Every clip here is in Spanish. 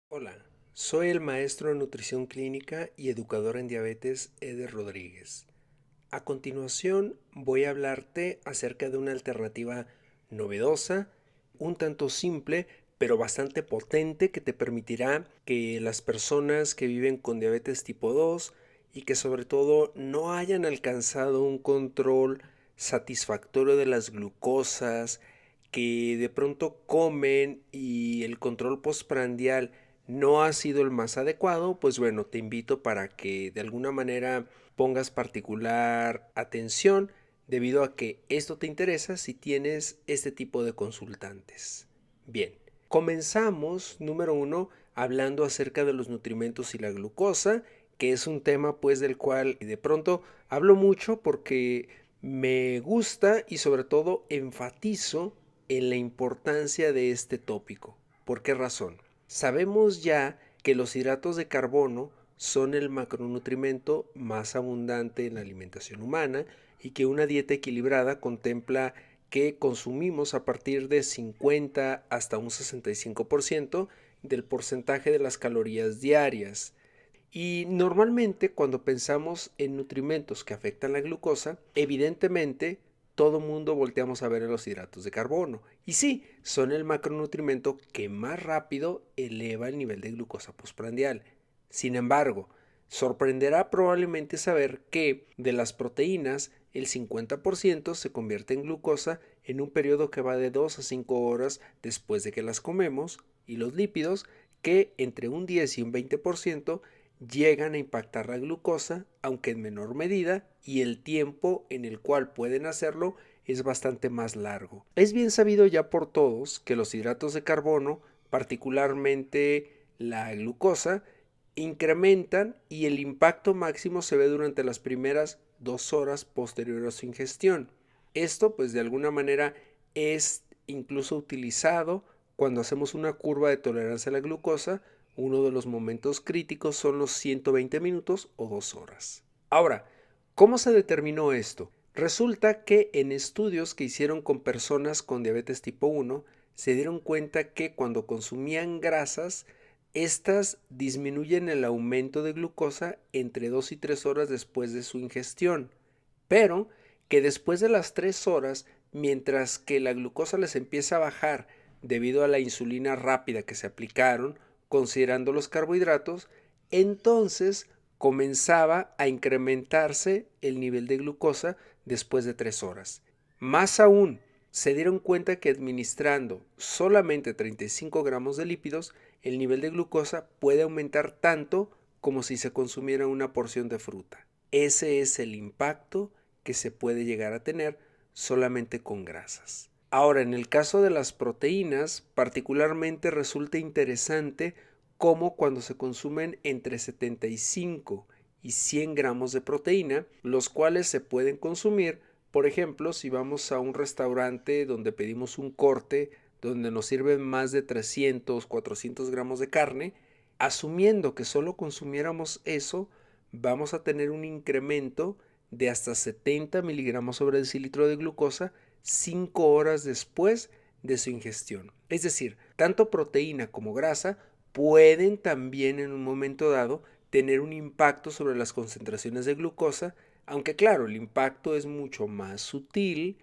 Hola, soy el maestro de nutrición clínica y educador en diabetes Eder Rodríguez. A continuación voy a hablarte acerca de una alternativa novedosa, un tanto simple, pero bastante potente que te permitirá que las personas que viven con diabetes tipo 2 y que sobre todo no hayan alcanzado un control satisfactorio de las glucosas, que de pronto comen y el control postprandial no ha sido el más adecuado, pues bueno, te invito para que de alguna manera pongas particular atención debido a que esto te interesa si tienes este tipo de consultantes. Bien, comenzamos, número uno, hablando acerca de los nutrimentos y la glucosa, que es un tema pues del cual de pronto hablo mucho porque me gusta y sobre todo enfatizo en la importancia de este tópico. ¿Por qué razón? Sabemos ya que los hidratos de carbono son el macronutrimento más abundante en la alimentación humana y que una dieta equilibrada contempla que consumimos a partir de 50 hasta un 65% del porcentaje de las calorías diarias. Y normalmente cuando pensamos en nutrimentos que afectan la glucosa, evidentemente todo mundo volteamos a ver a los hidratos de carbono. Y sí, son el macronutrimento que más rápido eleva el nivel de glucosa postprandial. Sin embargo, sorprenderá probablemente saber que de las proteínas, el 50% se convierte en glucosa en un periodo que va de 2 a 5 horas después de que las comemos, y los lípidos, que entre un 10 y un 20% llegan a impactar la glucosa, aunque en menor medida, y el tiempo en el cual pueden hacerlo es bastante más largo. Es bien sabido ya por todos que los hidratos de carbono, particularmente la glucosa, incrementan y el impacto máximo se ve durante las primeras 2 horas posteriores a su ingestión. Esto pues de alguna manera es incluso utilizado cuando hacemos una curva de tolerancia a la glucosa. Uno de los momentos críticos son los 120 minutos o 2 horas. Ahora, ¿cómo se determinó esto? Resulta que en estudios que hicieron con personas con diabetes tipo 1, se dieron cuenta que cuando consumían grasas, estas disminuyen el aumento de glucosa entre 2 y 3 horas después de su ingestión, pero que después de las 3 horas, mientras que la glucosa les empieza a bajar debido a la insulina rápida que se aplicaron, considerando los carbohidratos, entonces comenzaba a incrementarse el nivel de glucosa después de 3 horas. Más aún, se dieron cuenta que administrando solamente 35 gramos de lípidos, el nivel de glucosa puede aumentar tanto como si se consumiera una porción de fruta. Ese es el impacto que se puede llegar a tener solamente con grasas. Ahora, en el caso de las proteínas, particularmente resulta interesante cómo cuando se consumen entre 75 y 100 gramos de proteína, los cuales se pueden consumir, por ejemplo, si vamos a un restaurante donde pedimos un corte, donde nos sirven más de 300, 400 gramos de carne, asumiendo que solo consumiéramos eso, vamos a tener un incremento de hasta 70 miligramos sobre decilitro de glucosa 5 horas después de su ingestión. Es decir, tanto proteína como grasa pueden también en un momento dado tener un impacto sobre las concentraciones de glucosa, aunque claro, el impacto es mucho más sutil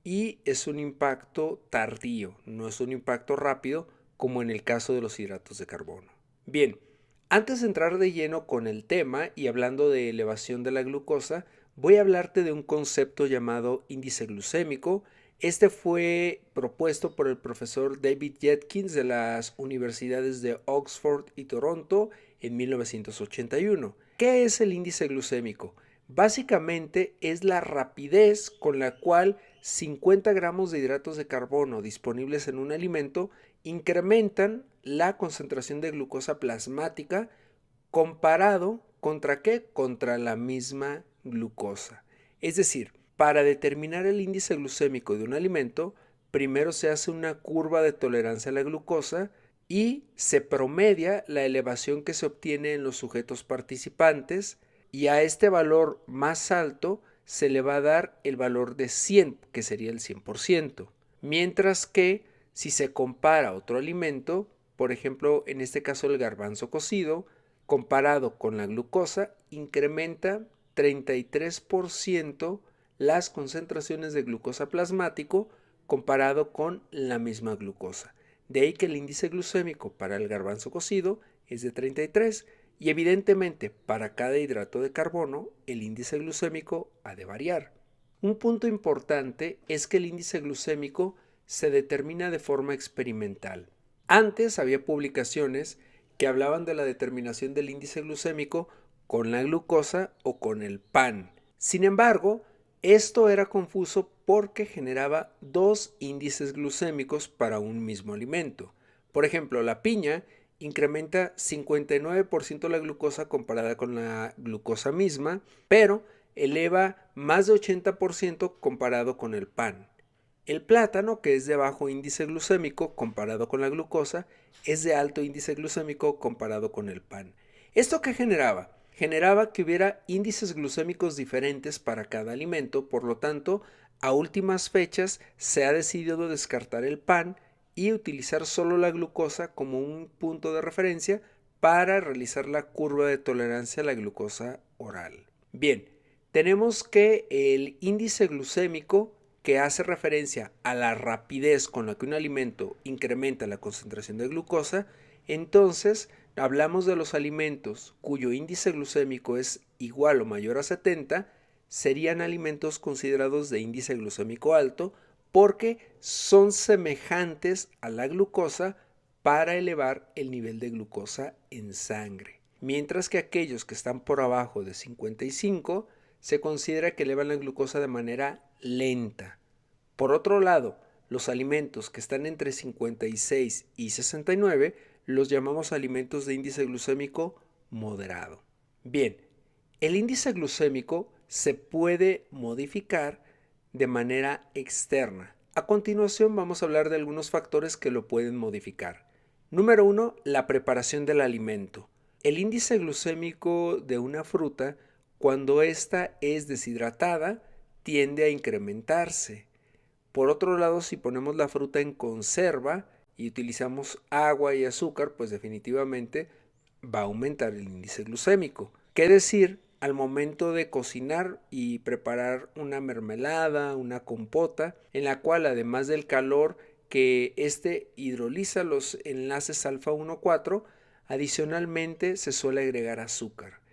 y es un impacto tardío, no es un impacto rápido como en el caso de los hidratos de carbono. Bien, antes de entrar de lleno con el tema y hablando de elevación de la glucosa, voy a hablarte de un concepto llamado índice glucémico. Este fue propuesto por el profesor David Jenkins de las universidades de Oxford y Toronto en 1981. ¿Qué es el índice glucémico? Básicamente es la rapidez con la cual 50 gramos de hidratos de carbono disponibles en un alimento incrementan la concentración de glucosa plasmática comparado contra qué? Contra la misma glucosa. Es decir, para determinar el índice glucémico de un alimento, primero se hace una curva de tolerancia a la glucosa y se promedia la elevación que se obtiene en los sujetos participantes, y a este valor más alto se le va a dar el valor de 100, que sería el 100%. Mientras que si se compara otro alimento, por ejemplo, en este caso el garbanzo cocido, comparado con la glucosa, incrementa 33% las concentraciones de glucosa plasmático comparado con la misma glucosa. De ahí que el índice glucémico para el garbanzo cocido es de 33 y evidentemente para cada hidrato de carbono el índice glucémico ha de variar. Un punto importante es que el índice glucémico se determina de forma experimental. Antes había publicaciones que hablaban de la determinación del índice glucémico con la glucosa o con el pan. Sin embargo, esto era confuso porque generaba dos índices glucémicos para un mismo alimento. Por ejemplo, la piña incrementa 59% la glucosa comparada con la glucosa misma, pero eleva más de 80% comparado con el pan. El plátano, que es de bajo índice glucémico comparado con la glucosa, es de alto índice glucémico comparado con el pan. ¿Esto qué generaba? Generaba que hubiera índices glucémicos diferentes para cada alimento, por lo tanto, a últimas fechas se ha decidido descartar el pan y utilizar solo la glucosa como un punto de referencia para realizar la curva de tolerancia a la glucosa oral. Bien, tenemos que el índice glucémico, que hace referencia a la rapidez con la que un alimento incrementa la concentración de glucosa, entonces hablamos de los alimentos cuyo índice glucémico es igual o mayor a 70, serían alimentos considerados de índice glucémico alto porque son semejantes a la glucosa para elevar el nivel de glucosa en sangre. Mientras que aquellos que están por abajo de 55 se considera que elevan la glucosa de manera lenta. Por otro lado, los alimentos que están entre 56 y 69 los llamamos alimentos de índice glucémico moderado. Bien, el índice glucémico se puede modificar de manera externa. A continuación vamos a hablar de algunos factores que lo pueden modificar. Número 1, la preparación del alimento. El índice glucémico de una fruta, cuando ésta es deshidratada, tiende a incrementarse. Por otro lado, si ponemos la fruta en conserva y utilizamos agua y azúcar, pues definitivamente va a aumentar el índice glucémico. ¿Qué decir al momento de cocinar y preparar una mermelada, una compota, en la cual además del calor que hidroliza los enlaces alfa 1,4, adicionalmente se suele agregar azúcar?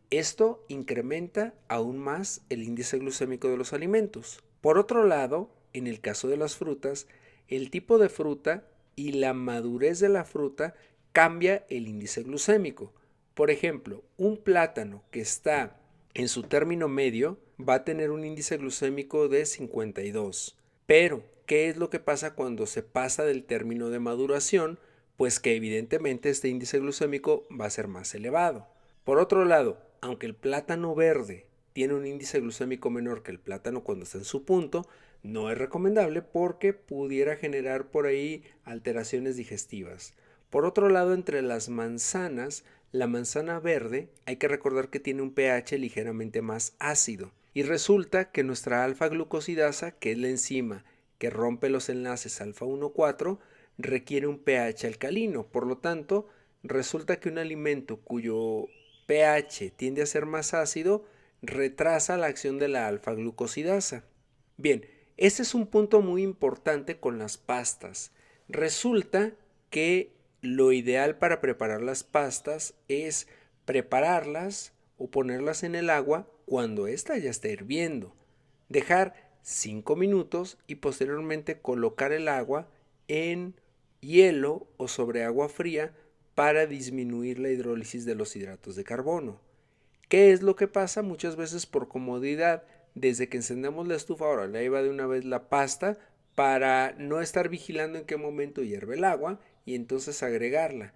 Esto incrementa aún más el índice glucémico de los alimentos. Por otro lado, en el caso de las frutas, el tipo de fruta y la madurez de la fruta cambia el índice glucémico. Por ejemplo, un plátano que está en su término medio va a tener un índice glucémico de 52. Pero, ¿qué es lo que pasa cuando se pasa del término de maduración? Pues que evidentemente este índice glucémico va a ser más elevado. Por otro lado, aunque el plátano verde tiene un índice glucémico menor que el plátano cuando está en su punto, no es recomendable porque pudiera generar por ahí alteraciones digestivas. Por otro lado, entre las manzanas, la manzana verde hay que recordar que tiene un pH ligeramente más ácido. Y resulta que nuestra alfa-glucosidasa, que es la enzima que rompe los enlaces alfa 1,4, requiere un pH alcalino. Por lo tanto, resulta que un alimento cuyo pH tiende a ser más ácido retrasa la acción de la alfa-glucosidasa. Bien, este es un punto muy importante con las pastas. Resulta que lo ideal para preparar las pastas es prepararlas o ponerlas en el agua cuando ésta ya está hirviendo. Dejar 5 minutos y posteriormente colocar el agua en hielo o sobre agua fría para disminuir la hidrólisis de los hidratos de carbono. ¿Qué es lo que pasa? Muchas veces por comodidad, desde que encendemos la estufa, ahora le va de una vez la pasta para no estar vigilando en qué momento hierve el agua y entonces agregarla.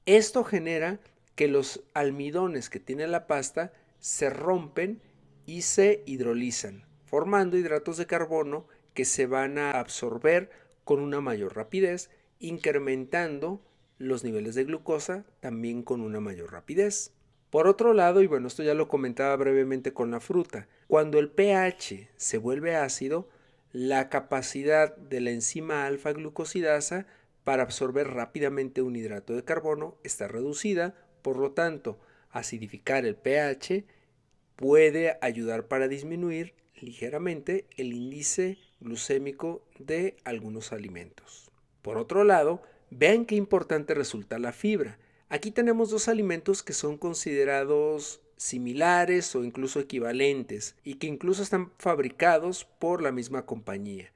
Esto genera que los almidones que tiene la pasta se rompen y se hidrolizan, formando hidratos de carbono que se van a absorber con una mayor rapidez, incrementando los niveles de glucosa también con una mayor rapidez. Por otro lado, y bueno, esto ya lo comentaba brevemente con la fruta, cuando el pH se vuelve ácido, la capacidad de la enzima alfa-glucosidasa para absorber rápidamente un hidrato de carbono está reducida, por lo tanto, acidificar el pH puede ayudar para disminuir ligeramente el índice glucémico de algunos alimentos. Por otro lado, vean qué importante resulta la fibra. Aquí tenemos dos alimentos que son considerados similares o incluso equivalentes y que incluso están fabricados por la misma compañía.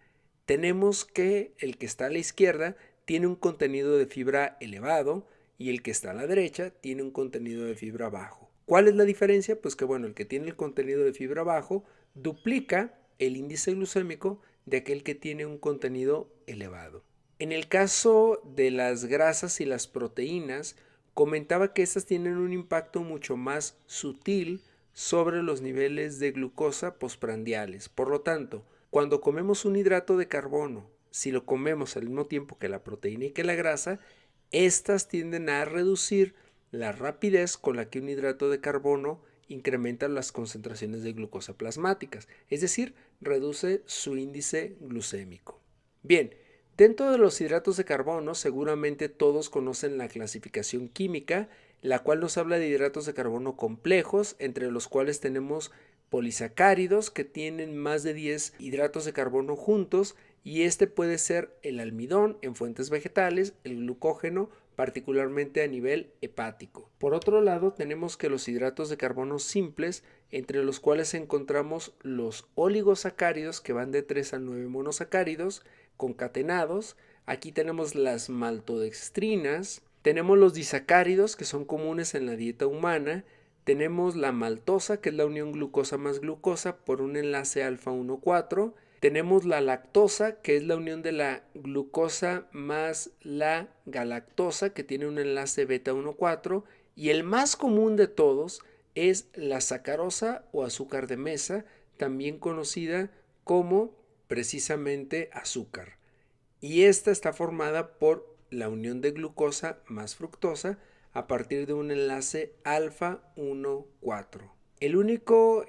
Tenemos que el que está a la izquierda tiene un contenido de fibra elevado y el que está a la derecha tiene un contenido de fibra bajo. ¿Cuál es la diferencia? Pues que bueno, el que tiene el contenido de fibra bajo duplica el índice glucémico de aquel que tiene un contenido elevado. En el caso de las grasas y las proteínas, comentaba que estas tienen un impacto mucho más sutil sobre los niveles de glucosa postprandiales. Por lo tanto, cuando comemos un hidrato de carbono, si lo comemos al mismo tiempo que la proteína y que la grasa, estas tienden a reducir la rapidez con la que un hidrato de carbono incrementa las concentraciones de glucosa plasmáticas, es decir, reduce su índice glucémico. Bien, dentro de los hidratos de carbono seguramente todos conocen la clasificación química, la cual nos habla de hidratos de carbono complejos, entre los cuales tenemos polisacáridos que tienen más de 10 hidratos de carbono juntos, y este puede ser el almidón en fuentes vegetales, el glucógeno, particularmente a nivel hepático. Por otro lado, tenemos que los hidratos de carbono simples, entre los cuales encontramos los oligosacáridos, que van de 3 a 9 monosacáridos concatenados. Aquí tenemos las maltodextrinas, tenemos los disacáridos, que son comunes en la dieta humana, tenemos la maltosa, que es la unión glucosa más glucosa por un enlace alfa 1,4. Tenemos la lactosa, que es la unión de la glucosa más la galactosa, que tiene un enlace beta 1,4. Y el más común de todos es la sacarosa o azúcar de mesa, también conocida como precisamente azúcar. Y esta está formada por la unión de glucosa más fructosa a partir de un enlace alfa 1,4. El único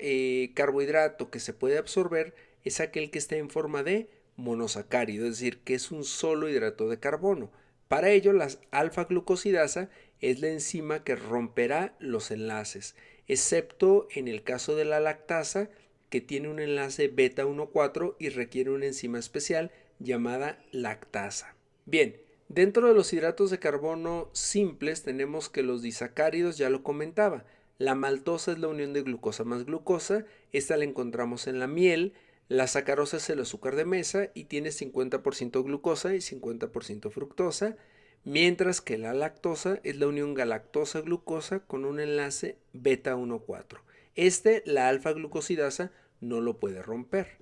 carbohidrato que se puede absorber es aquel que está en forma de monosacárido, es decir, que es un solo hidrato de carbono. Para ello, la alfa-glucosidasa es la enzima que romperá los enlaces, excepto en el caso de la lactasa, que tiene un enlace beta 1,4 y requiere una enzima especial llamada lactasa. Bien, dentro de los hidratos de carbono simples tenemos que los disacáridos, ya lo comentaba. La maltosa es la unión de glucosa más glucosa, esta la encontramos en la miel. La sacarosa es el azúcar de mesa y tiene 50% glucosa y 50% fructosa, mientras que la lactosa es la unión galactosa-glucosa con un enlace beta 1,4. La alfa-glucosidasa, no lo puede romper.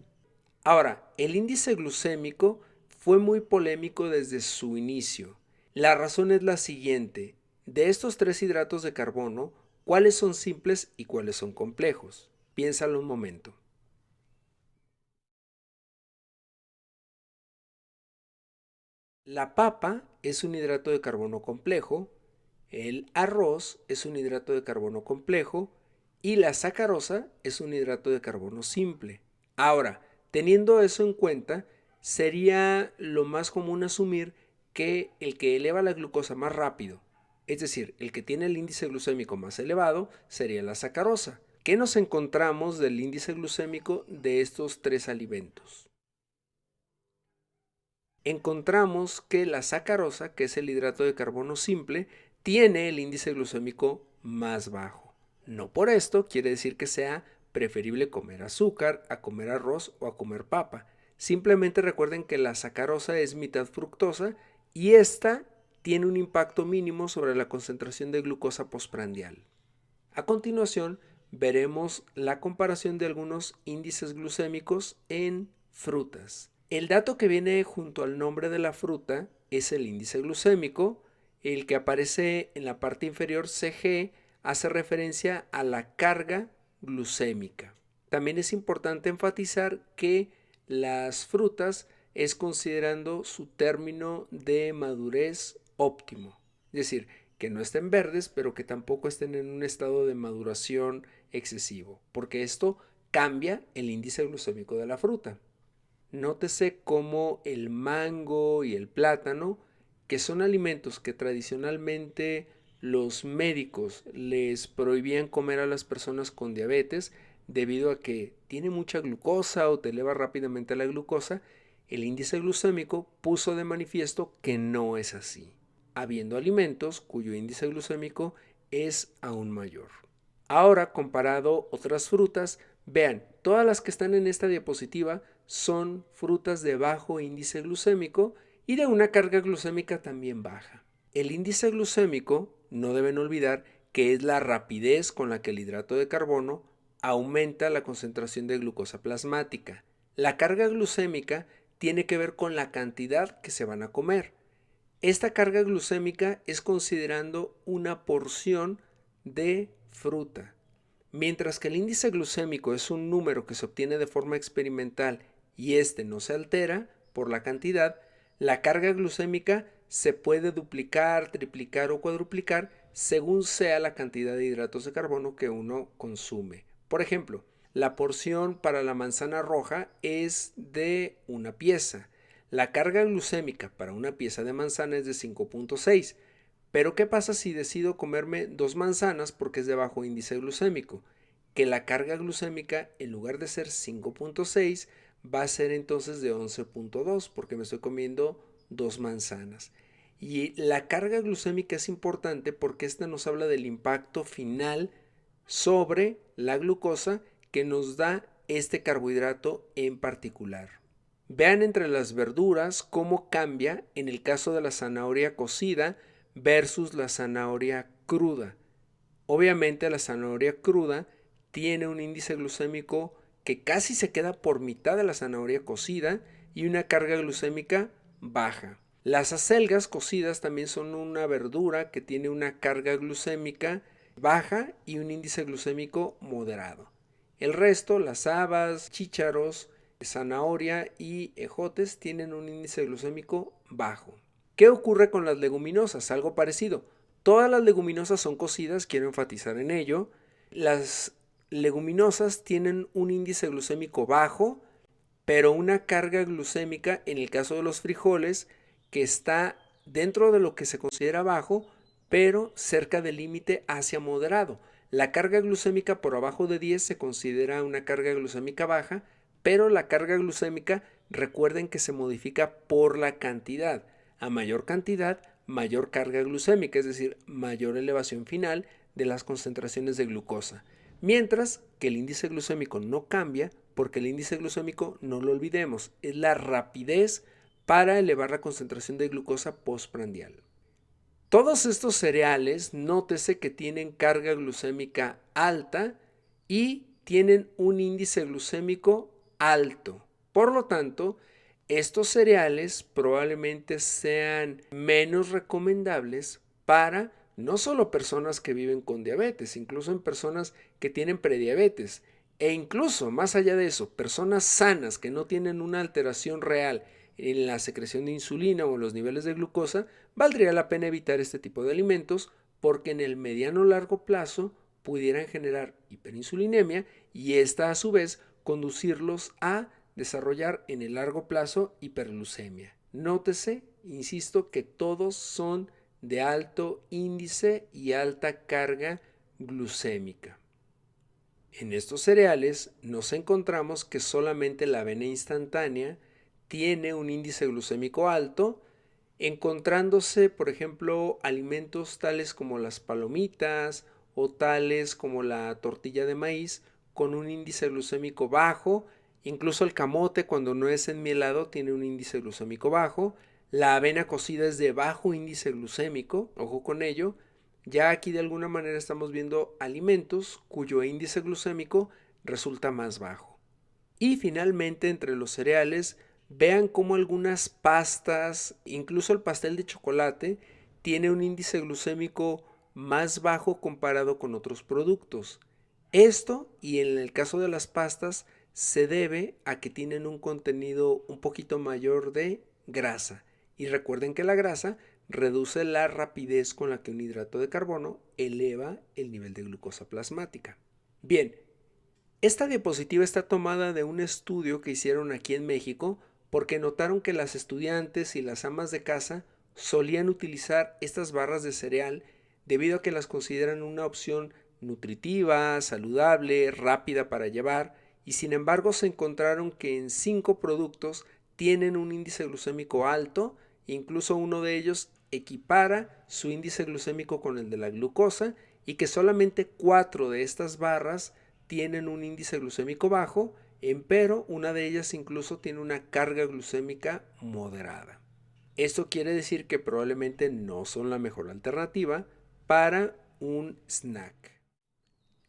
Ahora, el índice glucémico fue muy polémico desde su inicio. La razón es la siguiente: de estos tres hidratos de carbono, ¿cuáles son simples y cuáles son complejos? Piénsalo un momento. La papa es un hidrato de carbono complejo, el arroz es un hidrato de carbono complejo y la sacarosa es un hidrato de carbono simple. Ahora, teniendo eso en cuenta, sería lo más común asumir que el que eleva la glucosa más rápido, es decir, el que tiene el índice glucémico más elevado, sería la sacarosa. ¿Qué nos encontramos del índice glucémico de estos tres alimentos? Encontramos que la sacarosa, que es el hidrato de carbono simple, tiene el índice glucémico más bajo. No por esto quiere decir que sea preferible comer azúcar a comer arroz o a comer papa. Simplemente recuerden que la sacarosa es mitad fructosa y esta tiene un impacto mínimo sobre la concentración de glucosa postprandial. A continuación, veremos la comparación de algunos índices glucémicos en frutas. El dato que viene junto al nombre de la fruta es el índice glucémico. El que aparece en la parte inferior, CG, hace referencia a la carga glucémica. También es importante enfatizar que las frutas es considerando su término de madurez óptimo. Es decir, que no estén verdes, pero que tampoco estén en un estado de maduración excesivo, porque esto cambia el índice glucémico de la fruta. Nótese cómo el mango y el plátano, que son alimentos que tradicionalmente los médicos les prohibían comer a las personas con diabetes debido a que tiene mucha glucosa o te eleva rápidamente la glucosa, el índice glucémico puso de manifiesto que no es así, habiendo alimentos cuyo índice glucémico es aún mayor. Ahora, comparado otras frutas, vean, todas las que están en esta diapositiva son frutas de bajo índice glucémico y de una carga glucémica también baja. El índice glucémico, no deben olvidar que es la rapidez con la que el hidrato de carbono aumenta la concentración de glucosa plasmática. La carga glucémica tiene que ver con la cantidad que se van a comer. Esta carga glucémica es considerando una porción de fruta. Mientras que el índice glucémico es un número que se obtiene de forma experimental y este no se altera por la cantidad, la carga glucémica se puede duplicar, triplicar o cuadruplicar según sea la cantidad de hidratos de carbono que uno consume. Por ejemplo, la porción para la manzana roja es de una pieza. La carga glucémica para una pieza de manzana es de 5.6. Pero ¿qué pasa si decido comerme 2 manzanas porque es de bajo índice glucémico? Que la carga glucémica, en lugar de ser 5.6, va a ser entonces de 11.2 porque me estoy comiendo 2 manzanas. Y la carga glucémica es importante porque esta nos habla del impacto final sobre la glucosa que nos da este carbohidrato en particular. Vean entre las verduras cómo cambia en el caso de la zanahoria cocida versus la zanahoria cruda. Obviamente la zanahoria cruda tiene un índice glucémico que casi se queda por mitad de la zanahoria cocida y una carga glucémica baja. Las acelgas cocidas también son una verdura que tiene una carga glucémica baja y un índice glucémico moderado. El resto, las habas, chícharos, zanahoria y ejotes tienen un índice glucémico bajo. ¿Qué ocurre con las leguminosas? Algo parecido. Todas las leguminosas son cocidas, quiero enfatizar en ello. Las leguminosas tienen un índice glucémico bajo, pero una carga glucémica, en el caso de los frijoles, que está dentro de lo que se considera bajo, pero cerca del límite hacia moderado. La carga glucémica por abajo de 10 se considera una carga glucémica baja, pero la carga glucémica, recuerden que se modifica por la cantidad. A mayor cantidad, mayor carga glucémica, es decir, mayor elevación final de las concentraciones de glucosa. Mientras que el índice glucémico no cambia, porque el índice glucémico, no lo olvidemos, es la rapidez para elevar la concentración de glucosa postprandial. Todos estos cereales, nótese que tienen carga glucémica alta y tienen un índice glucémico alto. Por lo tanto, estos cereales probablemente sean menos recomendables para no solo personas que viven con diabetes, incluso en personas que tienen prediabetes e incluso más allá de eso, personas sanas que no tienen una alteración real en la secreción de insulina o en los niveles de glucosa, valdría la pena evitar este tipo de alimentos porque en el mediano o largo plazo pudieran generar hiperinsulinemia y esta a su vez conducirlos a desarrollar en el largo plazo hiperglucemia. Nótese, insisto, que todos son de alto índice y alta carga glucémica. En estos cereales nos encontramos que solamente la avena instantánea tiene un índice glucémico alto, encontrándose, por ejemplo, alimentos tales como las palomitas o tales como la tortilla de maíz con un índice glucémico bajo. Incluso el camote, cuando no es enmielado, tiene un índice glucémico bajo. La avena cocida es de bajo índice glucémico, ojo con ello. Ya aquí de alguna manera estamos viendo alimentos cuyo índice glucémico resulta más bajo. Y finalmente, entre los cereales, vean cómo algunas pastas, incluso el pastel de chocolate, tiene un índice glucémico más bajo comparado con otros productos. Esto, y en el caso de las pastas, se debe a que tienen un contenido un poquito mayor de grasa. Y recuerden que la grasa reduce la rapidez con la que un hidrato de carbono eleva el nivel de glucosa plasmática. Bien, esta diapositiva está tomada de un estudio que hicieron aquí en México porque notaron que las estudiantes y las amas de casa solían utilizar estas barras de cereal debido a que las consideran una opción nutritiva, saludable, rápida para llevar, y sin embargo se encontraron que en 5 productos tienen un índice glucémico alto, incluso uno de ellos equipara su índice glucémico con el de la glucosa, y que solamente 4 de estas barras tienen un índice glucémico bajo, empero una de ellas incluso tiene una carga glucémica moderada. Esto quiere decir que probablemente no son la mejor alternativa para un snack.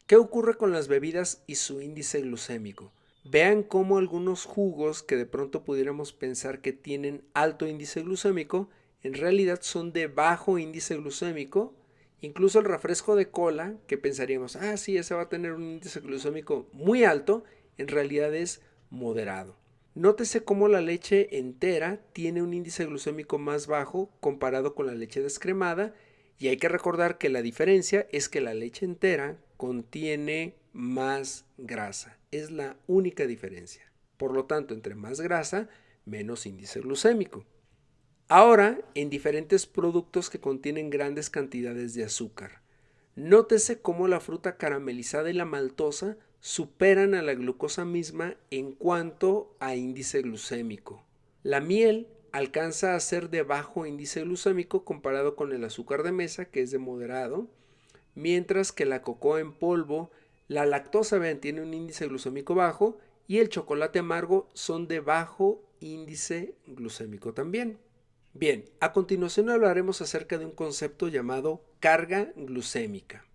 ¿Qué ocurre con las bebidas y su índice glucémico? Vean cómo algunos jugos que de pronto pudiéramos pensar que tienen alto índice glucémico, en realidad son de bajo índice glucémico. Incluso el refresco de cola, que pensaríamos, sí, ese va a tener un índice glucémico muy alto, en realidad es moderado. Nótese cómo la leche entera tiene un índice glucémico más bajo comparado con la leche descremada, y hay que recordar que la diferencia es que la leche entera contiene más grasa. Es la única diferencia. Por lo tanto, entre más grasa, menos índice glucémico. Ahora, en diferentes productos que contienen grandes cantidades de azúcar. Nótese cómo la fruta caramelizada y la maltosa superan a la glucosa misma en cuanto a índice glucémico. La miel alcanza a ser de bajo índice glucémico comparado con el azúcar de mesa, que es de moderado, mientras que la cocoa en polvo, la lactosa, vean, tiene un índice glucémico bajo, y el chocolate amargo son de bajo índice glucémico también. Bien, a continuación hablaremos acerca de un concepto llamado carga glucémica.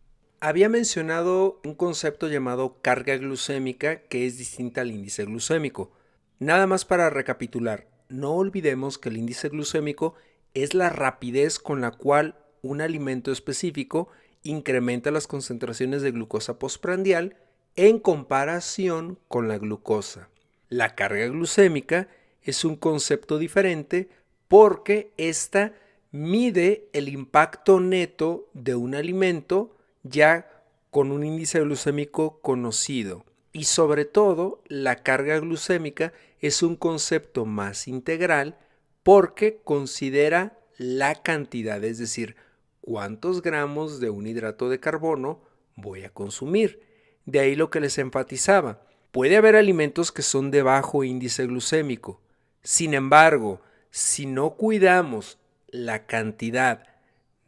Había mencionado un concepto llamado carga glucémica que es distinta al índice glucémico. Nada más para recapitular, no olvidemos que el índice glucémico es la rapidez con la cual un alimento específico incrementa las concentraciones de glucosa postprandial en comparación con la glucosa. La carga glucémica es un concepto diferente porque ésta mide el impacto neto de un alimento ya con un índice glucémico conocido. Y sobre todo, la carga glucémica es un concepto más integral porque considera la cantidad, es decir, cuántos gramos de un hidrato de carbono voy a consumir. De ahí lo que les enfatizaba. Puede haber alimentos que son de bajo índice glucémico. Sin embargo, si no cuidamos la cantidad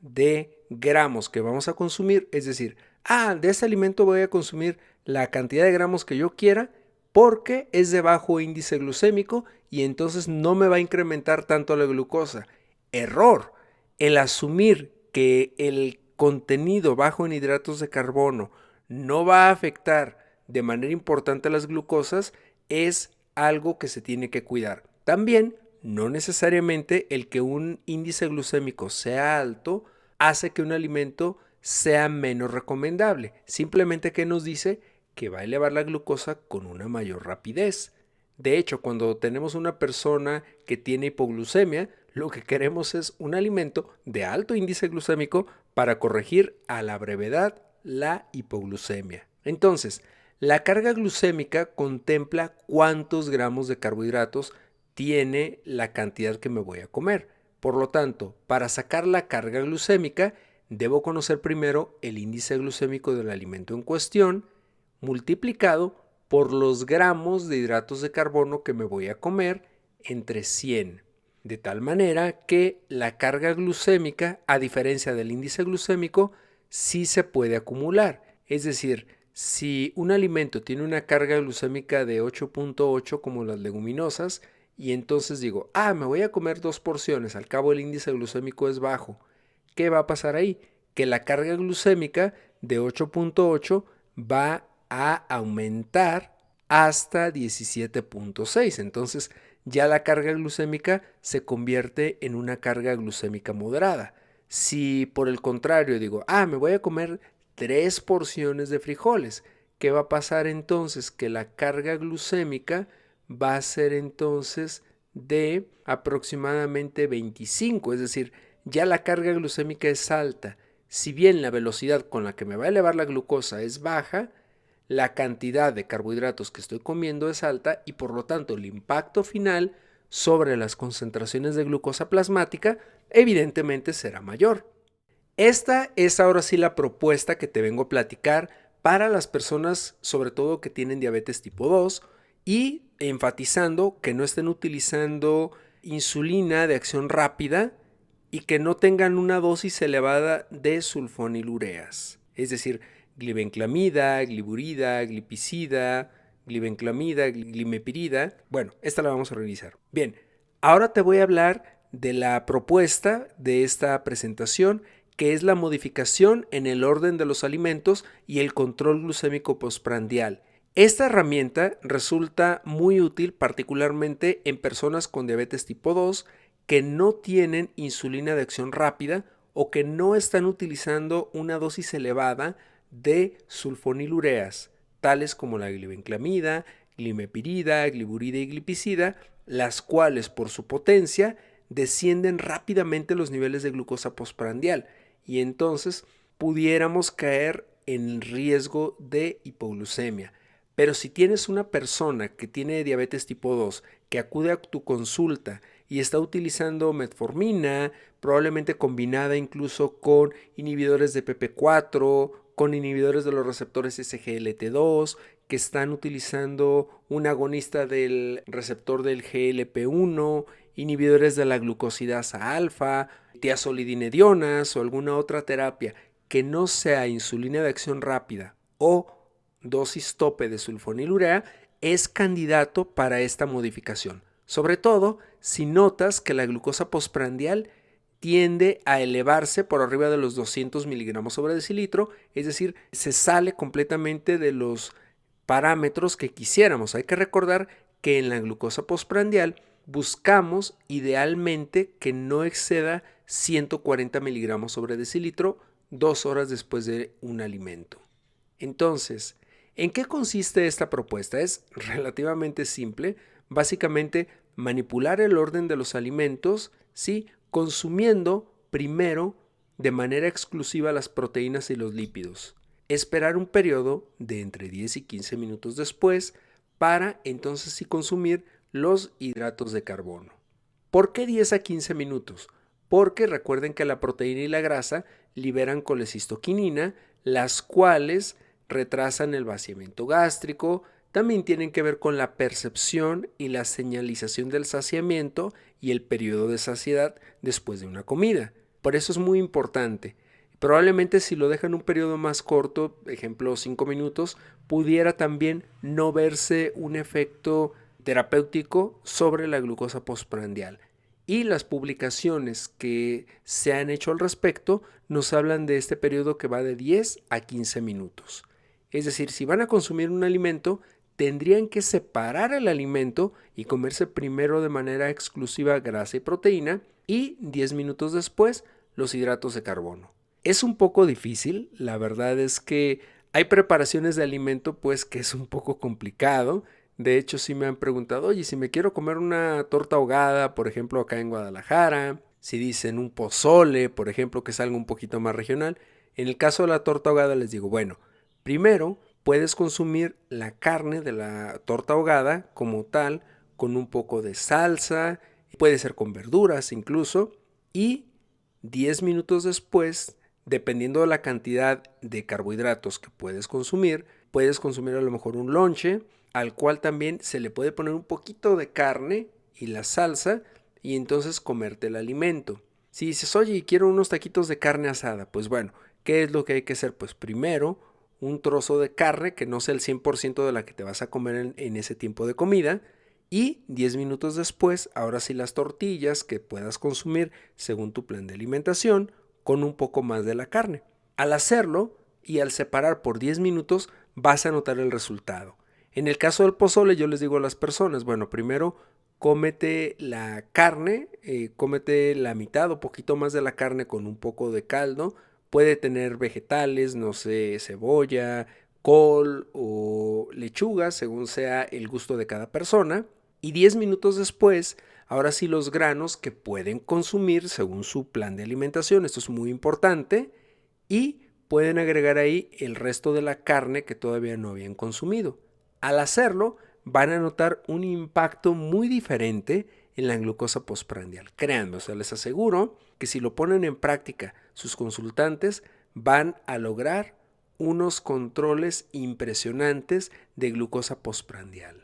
de gramos que vamos a consumir, es decir, de este alimento voy a consumir la cantidad de gramos que yo quiera porque es de bajo índice glucémico y entonces no me va a incrementar tanto la glucosa. Error. El asumir que el contenido bajo en hidratos de carbono no va a afectar de manera importante a las glucosas es algo que se tiene que cuidar. También, no necesariamente el que un índice glucémico sea alto hace que un alimento sea menos recomendable. Simplemente que nos dice que va a elevar la glucosa con una mayor rapidez. De hecho, cuando tenemos una persona que tiene hipoglucemia, lo que queremos es un alimento de alto índice glucémico para corregir a la brevedad la hipoglucemia. Entonces, la carga glucémica contempla cuántos gramos de carbohidratos tiene la cantidad que me voy a comer. Por lo tanto, para sacar la carga glucémica, debo conocer primero el índice glucémico del alimento en cuestión, multiplicado por los gramos de hidratos de carbono que me voy a comer entre 100. De tal manera que la carga glucémica, a diferencia del índice glucémico, sí se puede acumular. Es decir, si un alimento tiene una carga glucémica de 8.8 como las leguminosas, y entonces digo, me voy a comer 2 porciones, al cabo el índice glucémico es bajo. ¿Qué va a pasar ahí? Que la carga glucémica de 8.8 va a aumentar hasta 17.6. Entonces ya la carga glucémica se convierte en una carga glucémica moderada. Si por el contrario digo, me voy a comer 3 porciones de frijoles, ¿qué va a pasar entonces? Que la carga glucémica va a ser entonces de aproximadamente 25, es decir, ya la carga glucémica es alta. Si bien la velocidad con la que me va a elevar la glucosa es baja, la cantidad de carbohidratos que estoy comiendo es alta y por lo tanto el impacto final sobre las concentraciones de glucosa plasmática evidentemente será mayor. Esta es ahora sí la propuesta que te vengo a platicar para las personas, sobre todo que tienen diabetes tipo 2, y enfatizando que no estén utilizando insulina de acción rápida y que no tengan una dosis elevada de sulfonilureas, es decir, glibenclamida, gliburida, glipizida, glibenclamida, glimepirida. Bueno, esta la vamos a revisar. Bien, ahora te voy a hablar de la propuesta de esta presentación, que es la modificación en el orden de los alimentos y el control glucémico postprandial. Esta herramienta resulta muy útil particularmente en personas con diabetes tipo 2 que no tienen insulina de acción rápida o que no están utilizando una dosis elevada de sulfonilureas, tales como la glibenclamida, glimepirida, gliburida y glipizida, las cuales por su potencia descienden rápidamente los niveles de glucosa postprandial y entonces pudiéramos caer en riesgo de hipoglucemia. Pero si tienes una persona que tiene diabetes tipo 2 que acude a tu consulta y está utilizando metformina, probablemente combinada incluso con inhibidores de PP4, con inhibidores de los receptores SGLT2, que están utilizando un agonista del receptor del GLP1, inhibidores de la glucosidasa alfa, tiazolidinedionas o alguna otra terapia que no sea insulina de acción rápida o dosis tope de sulfonilurea, es candidato para esta modificación. Sobre todo si notas que la glucosa postprandial tiende a elevarse por arriba de los 200 miligramos sobre decilitro, es decir, se sale completamente de los parámetros que quisiéramos. Hay que recordar que en la glucosa postprandial buscamos idealmente que no exceda 140 miligramos sobre decilitro 2 horas después de un alimento. Entonces, ¿en qué consiste esta propuesta? Es relativamente simple. Básicamente, manipular el orden de los alimentos, ¿sí?, consumiendo primero de manera exclusiva las proteínas y los lípidos. Esperar un periodo de entre 10 y 15 minutos después para entonces sí consumir los hidratos de carbono. ¿Por qué 10 a 15 minutos? Porque recuerden que la proteína y la grasa liberan colecistoquinina, las cuales retrasan el vaciamiento gástrico, también tienen que ver con la percepción y la señalización del saciamiento y el periodo de saciedad después de una comida. Por eso es muy importante. Probablemente si lo dejan un periodo más corto, ejemplo 5 minutos, pudiera también no verse un efecto terapéutico sobre la glucosa postprandial. Y las publicaciones que se han hecho al respecto nos hablan de este periodo que va de 10 a 15 minutos. Es decir, si van a consumir un alimento, tendrían que separar el alimento y comerse primero de manera exclusiva grasa y proteína y 10 minutos después los hidratos de carbono. Es un poco difícil, la verdad es que hay preparaciones de alimento pues que es un poco complicado. De hecho, sí me han preguntado, oye, si me quiero comer una torta ahogada, por ejemplo, acá en Guadalajara, si dicen un pozole, por ejemplo, que es algo un poquito más regional. En el caso de la torta ahogada les digo, bueno, primero puedes consumir la carne de la torta ahogada como tal, con un poco de salsa, puede ser con verduras incluso, y 10 minutos después, dependiendo de la cantidad de carbohidratos que puedes consumir a lo mejor un lonche, al cual también se le puede poner un poquito de carne y la salsa y entonces comerte el alimento. Si dices, oye, quiero unos taquitos de carne asada, pues bueno, ¿qué es lo que hay que hacer? Pues primero, un trozo de carne que no sea el 100% de la que te vas a comer en ese tiempo de comida y 10 minutos después, ahora sí las tortillas que puedas consumir según tu plan de alimentación con un poco más de la carne. Al hacerlo y al separar por 10 minutos vas a notar el resultado. En el caso del pozole yo les digo a las personas, bueno, primero cómete la carne, cómete la mitad o poquito más de la carne con un poco de caldo. Puede tener vegetales, no sé, cebolla, col o lechuga, según sea el gusto de cada persona. Y 10 minutos después, ahora sí los granos que pueden consumir según su plan de alimentación. Esto es muy importante. Y pueden agregar ahí el resto de la carne que todavía no habían consumido. Al hacerlo, van a notar un impacto muy diferente en la glucosa postprandial. Créanme, o sea, les aseguro que si lo ponen en práctica sus consultantes van a lograr unos controles impresionantes de glucosa postprandial.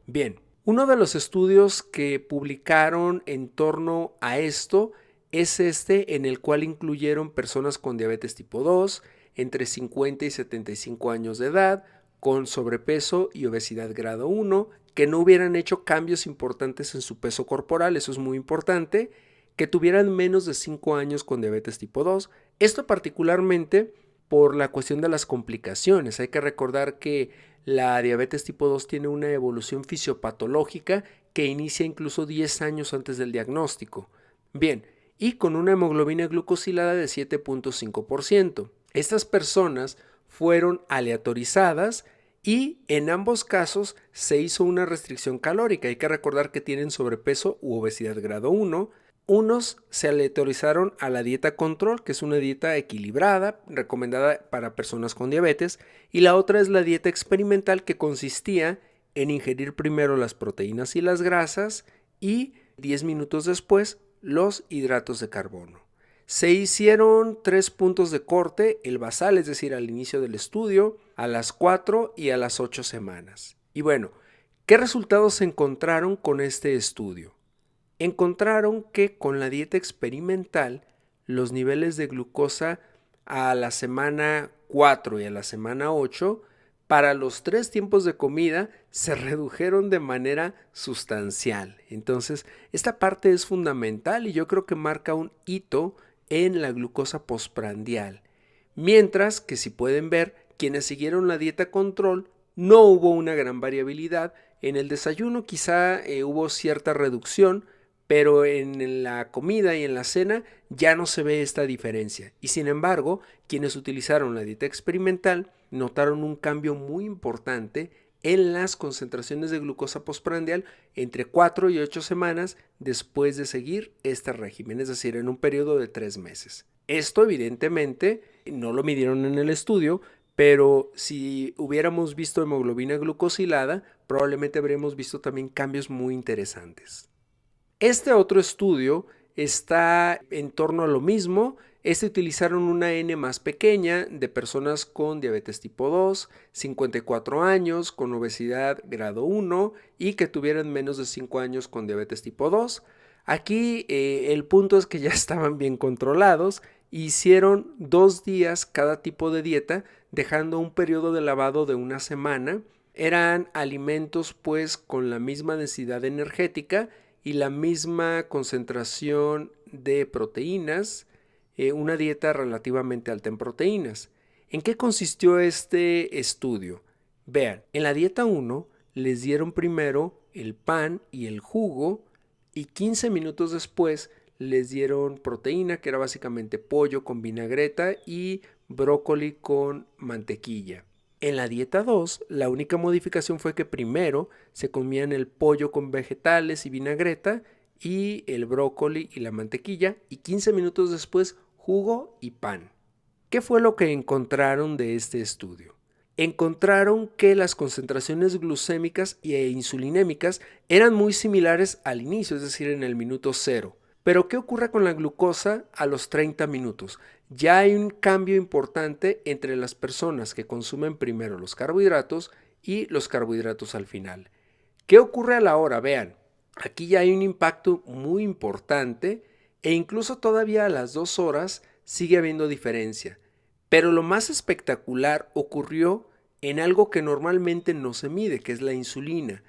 Bien, uno de los estudios que publicaron en torno a esto es este, en el cual incluyeron personas con diabetes tipo 2, entre 50 y 75 años de edad, con sobrepeso y obesidad grado 1, que no hubieran hecho cambios importantes en su peso corporal, eso es muy importante, que tuvieran menos de 5 años con diabetes tipo 2. Esto particularmente por la cuestión de las complicaciones. Hay que recordar que la diabetes tipo 2 tiene una evolución fisiopatológica que inicia incluso 10 años antes del diagnóstico. Bien, y con una hemoglobina glucosilada de 7.5%. Estas personas fueron aleatorizadas y en ambos casos se hizo una restricción calórica. Hay que recordar que tienen sobrepeso u obesidad grado 1. Unos se aleatorizaron a la dieta control, que es una dieta equilibrada, recomendada para personas con diabetes, y la otra es la dieta experimental, que consistía en ingerir primero las proteínas y las grasas y 10 minutos después los hidratos de carbono. Se hicieron 3 puntos de corte, el basal, es decir, al inicio del estudio, a las 4 y a las 8 semanas. Y bueno, ¿qué resultados se encontraron con este estudio? Encontraron que con la dieta experimental los niveles de glucosa a la semana 4 y a la semana 8 para los 3 tiempos de comida se redujeron de manera sustancial. Entonces, esta parte es fundamental y yo creo que marca un hito en la glucosa postprandial. Mientras que, si pueden ver, quienes siguieron la dieta control no hubo una gran variabilidad. En el desayuno quizá hubo cierta reducción, pero en la comida y en la cena ya no se ve esta diferencia. Y sin embargo, quienes utilizaron la dieta experimental notaron un cambio muy importante en las concentraciones de glucosa postprandial entre 4 y 8 semanas después de seguir este régimen, es decir, en un periodo de 3 meses. Esto evidentemente no lo midieron en el estudio, pero si hubiéramos visto hemoglobina glucosilada, probablemente habríamos visto también cambios muy interesantes. Este otro estudio está en torno a lo mismo. Utilizaron una N más pequeña de personas con diabetes tipo 2, 54 años, con obesidad grado 1 y que tuvieran menos de 5 años con diabetes tipo 2. Aquí el punto es que ya estaban bien controlados. Hicieron 2 días cada tipo de dieta, dejando un periodo de lavado de una semana. Eran alimentos pues con la misma densidad energética y la misma concentración de proteínas, una dieta relativamente alta en proteínas. ¿En qué consistió este estudio? Vean, en la dieta 1 les dieron primero el pan y el jugo y 15 minutos después les dieron proteína, que era básicamente pollo con vinagreta y brócoli con mantequilla. En la dieta 2, la única modificación fue que primero se comían el pollo con vegetales y vinagreta y el brócoli y la mantequilla y 15 minutos después jugo y pan. ¿Qué fue lo que encontraron de este estudio? Encontraron que las concentraciones glucémicas e insulinémicas eran muy similares al inicio, es decir, en el minuto 0. Pero ¿qué ocurre con la glucosa a los 30 minutos? Ya hay un cambio importante entre las personas que consumen primero los carbohidratos y los carbohidratos al final. ¿Qué ocurre a la hora? Vean, aquí ya hay un impacto muy importante e incluso todavía a las 2 horas sigue habiendo diferencia. Pero lo más espectacular ocurrió en algo que normalmente no se mide, que es la insulina.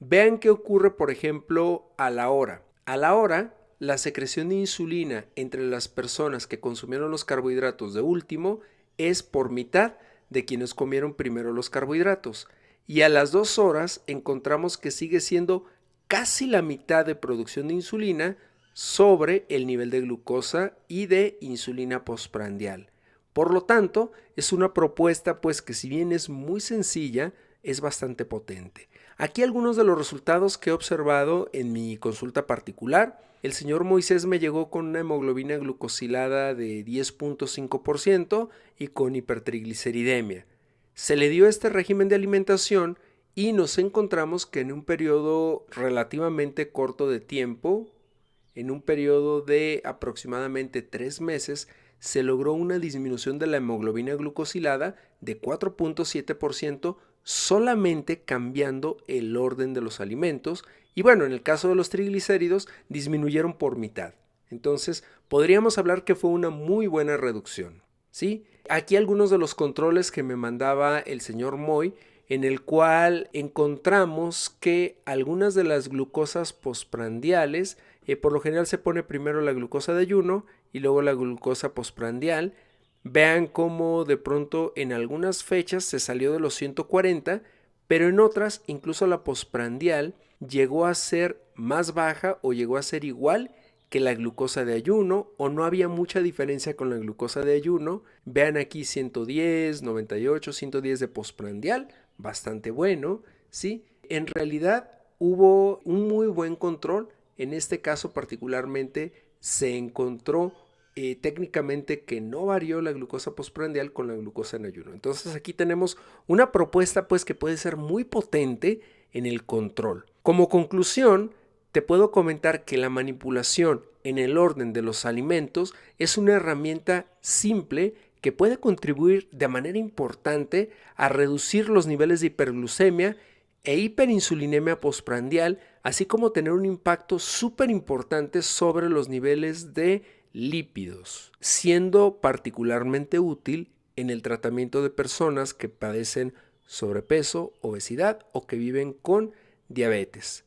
Vean qué ocurre, por ejemplo, a la hora. A la hora, la secreción de insulina entre las personas que consumieron los carbohidratos de último es por mitad de quienes comieron primero los carbohidratos. Y a las 2 horas encontramos que sigue siendo casi la mitad de producción de insulina sobre el nivel de glucosa y de insulina postprandial. Por lo tanto, es una propuesta pues que, si bien es muy sencilla, es bastante potente. Aquí algunos de los resultados que he observado en mi consulta particular. El señor Moisés me llegó con una hemoglobina glucosilada de 10.5% y con hipertrigliceridemia. Se le dio este régimen de alimentación y nos encontramos que en un periodo relativamente corto de tiempo, en un periodo de aproximadamente 3 meses, se logró una disminución de la hemoglobina glucosilada de 4.7% solamente cambiando el orden de los alimentos. Y bueno, en el caso de los triglicéridos, disminuyeron por mitad. Entonces, podríamos hablar que fue una muy buena reducción, ¿sí? Aquí algunos de los controles que me mandaba el señor Moy, en el cual encontramos que algunas de las glucosas postprandiales, por lo general se pone primero la glucosa de ayuno y luego la glucosa postprandial. Vean cómo de pronto en algunas fechas se salió de los 140, pero en otras, incluso la postprandial llegó a ser más baja o llegó a ser igual que la glucosa de ayuno, o no había mucha diferencia con la glucosa de ayuno. Vean aquí 110, 98, 110 de postprandial, bastante bueno, ¿sí? En realidad hubo un muy buen control. En este caso particularmente se encontró técnicamente que no varió la glucosa postprandial con la glucosa en ayuno. Entonces aquí tenemos una propuesta pues que puede ser muy potente en el control. Como conclusión, te puedo comentar que la manipulación en el orden de los alimentos es una herramienta simple que puede contribuir de manera importante a reducir los niveles de hiperglucemia e hiperinsulinemia postprandial, así como tener un impacto súper importante sobre los niveles de lípidos, siendo particularmente útil en el tratamiento de personas que padecen sobrepeso, obesidad o que viven con diabetes.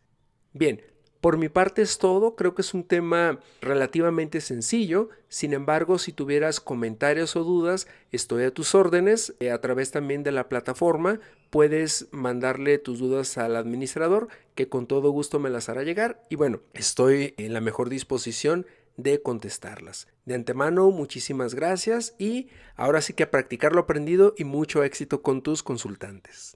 Bien, por mi parte es todo. Creo que es un tema relativamente sencillo. Sin embargo, si tuvieras comentarios o dudas, estoy a tus órdenes. A través también de la plataforma puedes mandarle tus dudas al administrador, que con todo gusto me las hará llegar. Y bueno, estoy en la mejor disposición de contestarlas. De antemano, muchísimas gracias y ahora sí que a practicar lo aprendido y mucho éxito con tus consultantes.